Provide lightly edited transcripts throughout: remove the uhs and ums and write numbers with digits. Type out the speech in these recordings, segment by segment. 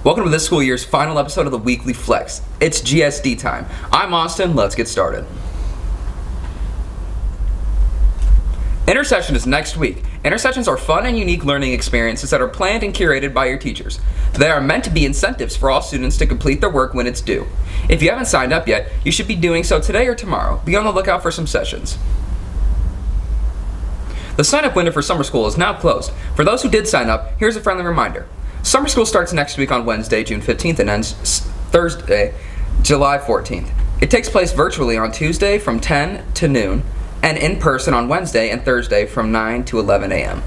Welcome to this school year's final episode of the Weekly Flex. It's GSD time. I'm Austin, let's get started. Intersession is next week. Intersessions are fun and unique learning experiences that are planned and curated by your teachers. They are meant to be incentives for all students to complete their work when it's due. If you haven't signed up yet, you should be doing so today or tomorrow. Be on the lookout for some sessions. The sign-up window for summer school is now closed. For those who did sign up, here's a friendly reminder. Summer school starts next week on Wednesday, June 15th, and ends Thursday, July 14th. It takes place virtually on Tuesday from 10 to noon, and in person on Wednesday and Thursday from 9 to 11 a.m.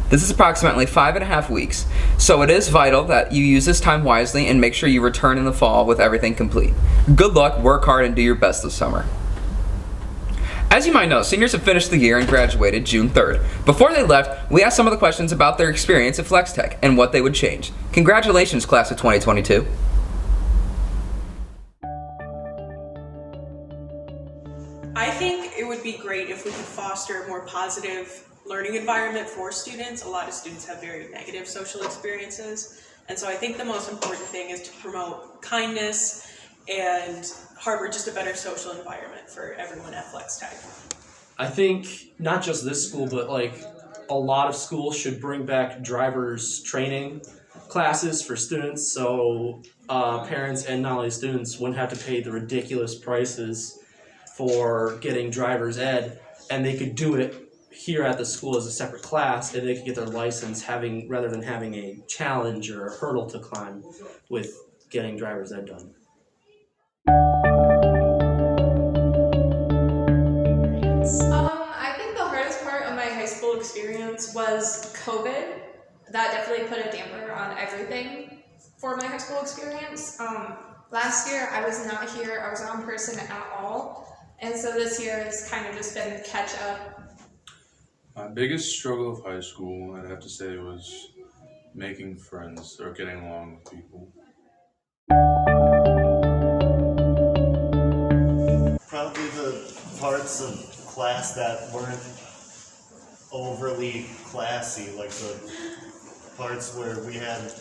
This is approximately 5.5 weeks, so it is vital that you use this time wisely and make sure you return in the fall with everything complete. Good luck, work hard, and do your best this summer. As you might know, seniors have finished the year and graduated June 3rd. Before they left, we asked some of the questions about their experience at Flex Tech and what they would change. Congratulations, class of 2022. I think it would be great if we could foster a more positive learning environment for students. A lot of students have very negative social experiences, and so I think the most important thing is to promote kindness and harbor just a better social environment for everyone at Flex Tech. I think not just this school, but a lot of schools should bring back driver's training classes for students, so parents and not only students wouldn't have to pay the ridiculous prices for getting driver's ed, and they could do it here at the school as a separate class, and they could get their license rather than having a challenge or a hurdle to climb with getting driver's ed done. I think the hardest part of my high school experience was COVID. That definitely put a damper on everything for my high school experience. Last year I was not here, I was not in person at all, and so this year has kind of just been catch up. My biggest struggle of high school, I'd have to say, was making friends or getting along with people. Probably the parts of class that weren't overly classy, like the parts where we had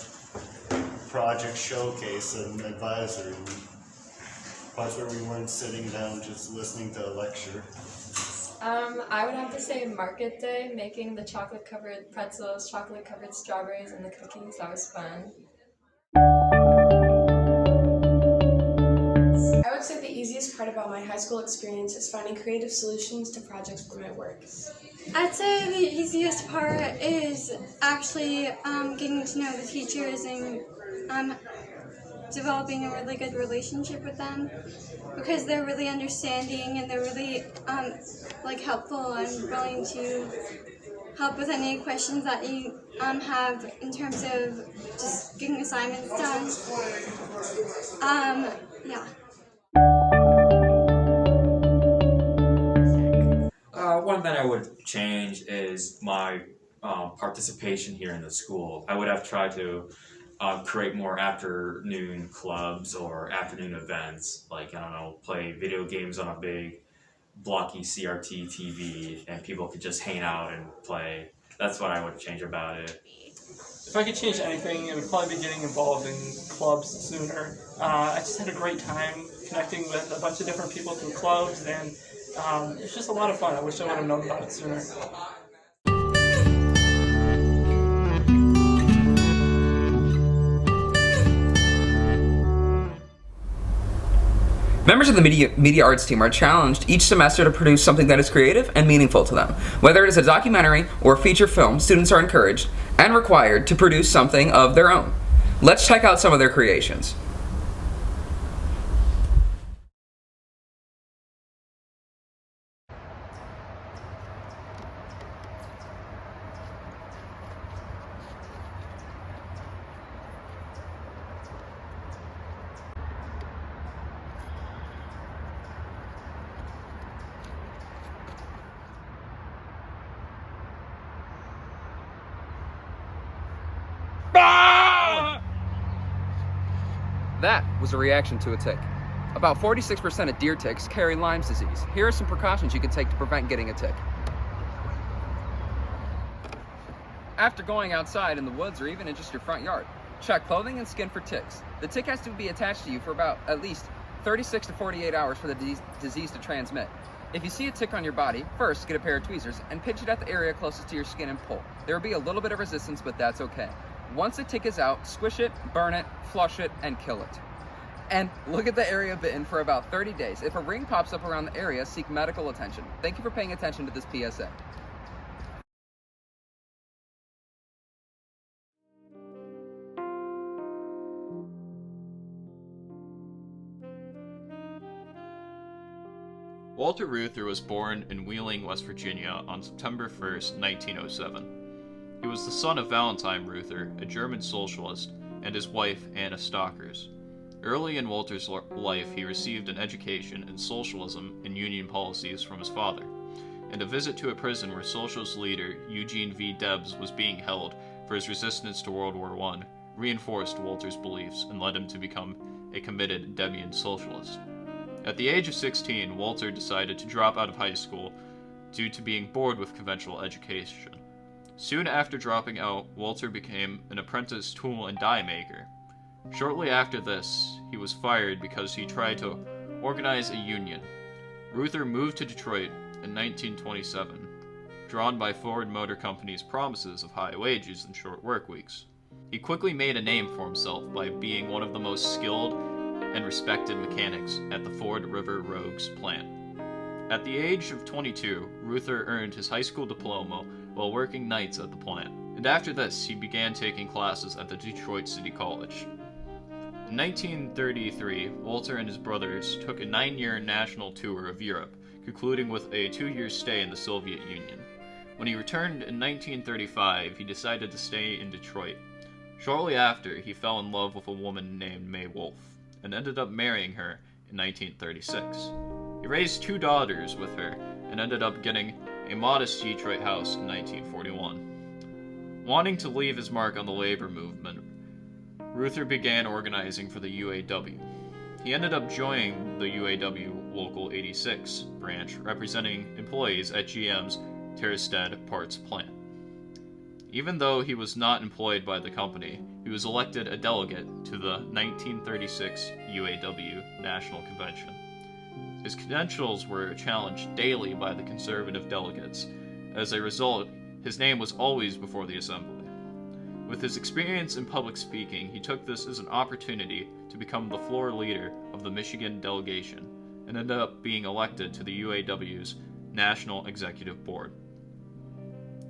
project showcase and advisory, parts where we weren't sitting down just listening to a lecture. I would have to say market day, making the chocolate-covered pretzels, chocolate-covered strawberries, and the cookies. That was fun. I would say the easiest part about my high school experience is finding creative solutions to projects for my work. I'd say the easiest part is actually getting to know the teachers and developing a really good relationship with them, because they're really understanding and they're really helpful and willing to help with any questions that you have in terms of just getting assignments done. Yeah. One thing I would change is my participation here in the school. I would have tried to create more afternoon clubs or afternoon events, play video games on a big blocky CRT TV, and people could just hang out and play. That's what I would change about it. If I could change anything, it would probably be getting involved in clubs sooner. I just had a great time connecting with a bunch of different people through clubs, and it's just a lot of fun. I wish I would have known about it sooner. Members of the media arts team are challenged each semester to produce something that is creative and meaningful to them. Whether it is a documentary or a feature film, students are encouraged and required to produce something of their own. Let's check out some of their creations. That was a reaction to a tick. About 46% of deer ticks carry Lyme disease. Here are some precautions you can take to prevent getting a tick. After going outside in the woods or even in just your front yard, Check clothing and skin for ticks. The tick has to be attached to you for about at least 36 to 48 hours for the disease to transmit. If you see a tick on your body, first get a pair of tweezers and pinch it at the area closest to your skin and pull. There will be a little bit of resistance, but that's okay. Once the tick is out, squish it, burn it, flush it, and kill it. And look at the area bitten for about 30 days. If a ring pops up around the area, seek medical attention. Thank you for paying attention to this PSA. Walter Reuther was born in Wheeling, West Virginia on September 1st, 1907. He was the son of Valentine Reuther, a German socialist, and his wife, Anna Stockers. Early in Walter's life, he received an education in socialism and union policies from his father, and a visit to a prison where socialist leader Eugene V. Debs was being held for his resistance to World War I reinforced Walter's beliefs and led him to become a committed Debian socialist. At the age of 16, Walter decided to drop out of high school due to being bored with conventional education. Soon after dropping out, Walter became an apprentice tool and die maker. Shortly after this, he was fired because he tried to organize a union. Reuther moved to Detroit in 1927, drawn by Ford Motor Company's promises of high wages and short work weeks. He quickly made a name for himself by being one of the most skilled and respected mechanics at the Ford River Rogues plant. At the age of 22, Reuther earned his high school diploma while working nights at the plant, and after this he began taking classes at the Detroit City College. In 1933, Walter and his brothers took a 9-year national tour of Europe, concluding with a 2-year stay in the Soviet Union. When he returned in 1935, he decided to stay in Detroit. Shortly after, he fell in love with a woman named May Wolfe, and ended up marrying her in 1936. He raised 2 daughters with her, and ended up getting a modest Detroit house in 1941. Wanting to leave his mark on the labor movement, Reuther began organizing for the UAW. He ended up joining the UAW Local 86 branch, representing employees at GM's Terrestead Parts plant. Even though he was not employed by the company, he was elected a delegate to the 1936 UAW National Convention. His credentials were challenged daily by the conservative delegates. As a result, his name was always before the assembly. With his experience in public speaking, he took this as an opportunity to become the floor leader of the Michigan delegation, and ended up being elected to the UAW's National Executive Board.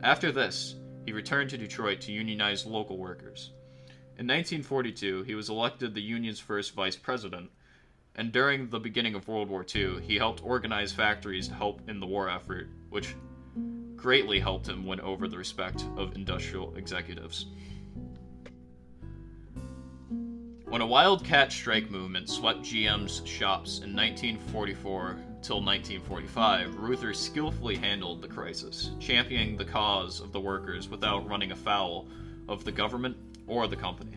After this, he returned to Detroit to unionize local workers. In 1942, he was elected the union's first vice president, and during the beginning of World War II, he helped organize factories to help in the war effort, which greatly helped him win over the respect of industrial executives. When a wildcat strike movement swept GM's shops in 1944 till 1945, Reuther skillfully handled the crisis, championing the cause of the workers without running afoul of the government or the company.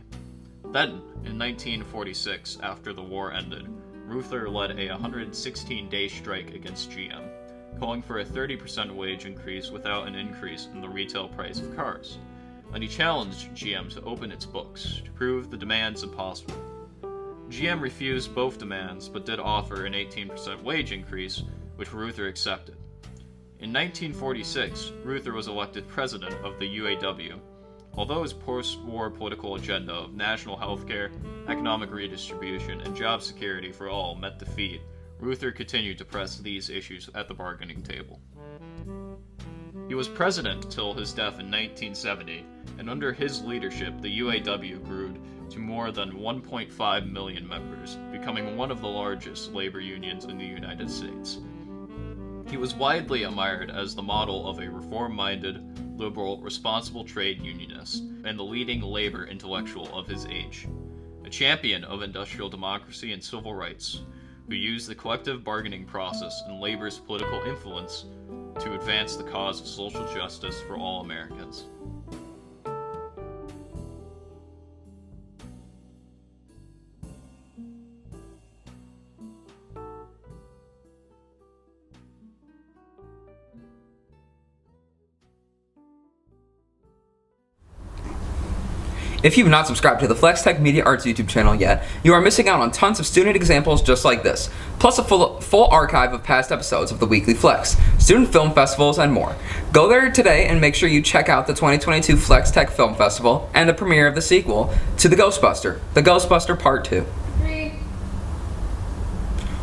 Then, in 1946, after the war ended, Reuther led a 116-day strike against GM, calling for a 30% wage increase without an increase in the retail price of cars. And he challenged GM to open its books to prove the demands impossible. GM refused both demands, but did offer an 18% wage increase, which Reuther accepted. In 1946, Reuther was elected president of the UAW. Although his post-war political agenda of national health care, economic redistribution, and job security for all met defeat, Reuther continued to press these issues at the bargaining table. He was president until his death in 1970, and under his leadership, the UAW grew to more than 1.5 million members, becoming one of the largest labor unions in the United States. He was widely admired as the model of a reform-minded, liberal, responsible trade unionist, and the leading labor intellectual of his age. A champion of industrial democracy and civil rights, who used the collective bargaining process and labor's political influence to advance the cause of social justice for all Americans. If you've not subscribed to the Flex Tech Media Arts YouTube channel yet, you are missing out on tons of student examples just like this, plus a full archive of past episodes of the Weekly Flex, student film festivals, and more. Go there today and make sure you check out the 2022 Flex Tech Film Festival and the premiere of the sequel to The Ghostbuster Part 2.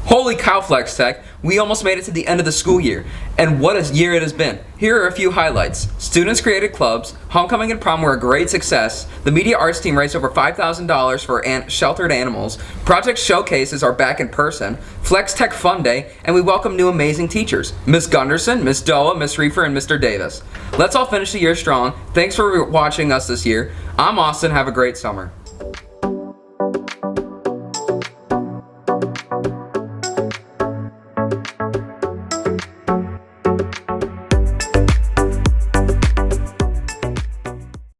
Holy cow, Flex Tech! We almost made it to the end of the school year, and what a year it has been. Here are a few highlights. Students created clubs, homecoming and prom were a great success, the media arts team raised over $5,000 for sheltered animals, project showcases are back in person, Flex Tech Fun Day, and we welcome new amazing teachers, Miss Gunderson, Miss Doa, Miss Reefer, and Mr. Davis. Let's all finish the year strong. Thanks for watching us this year. I'm Austin. Have a great summer.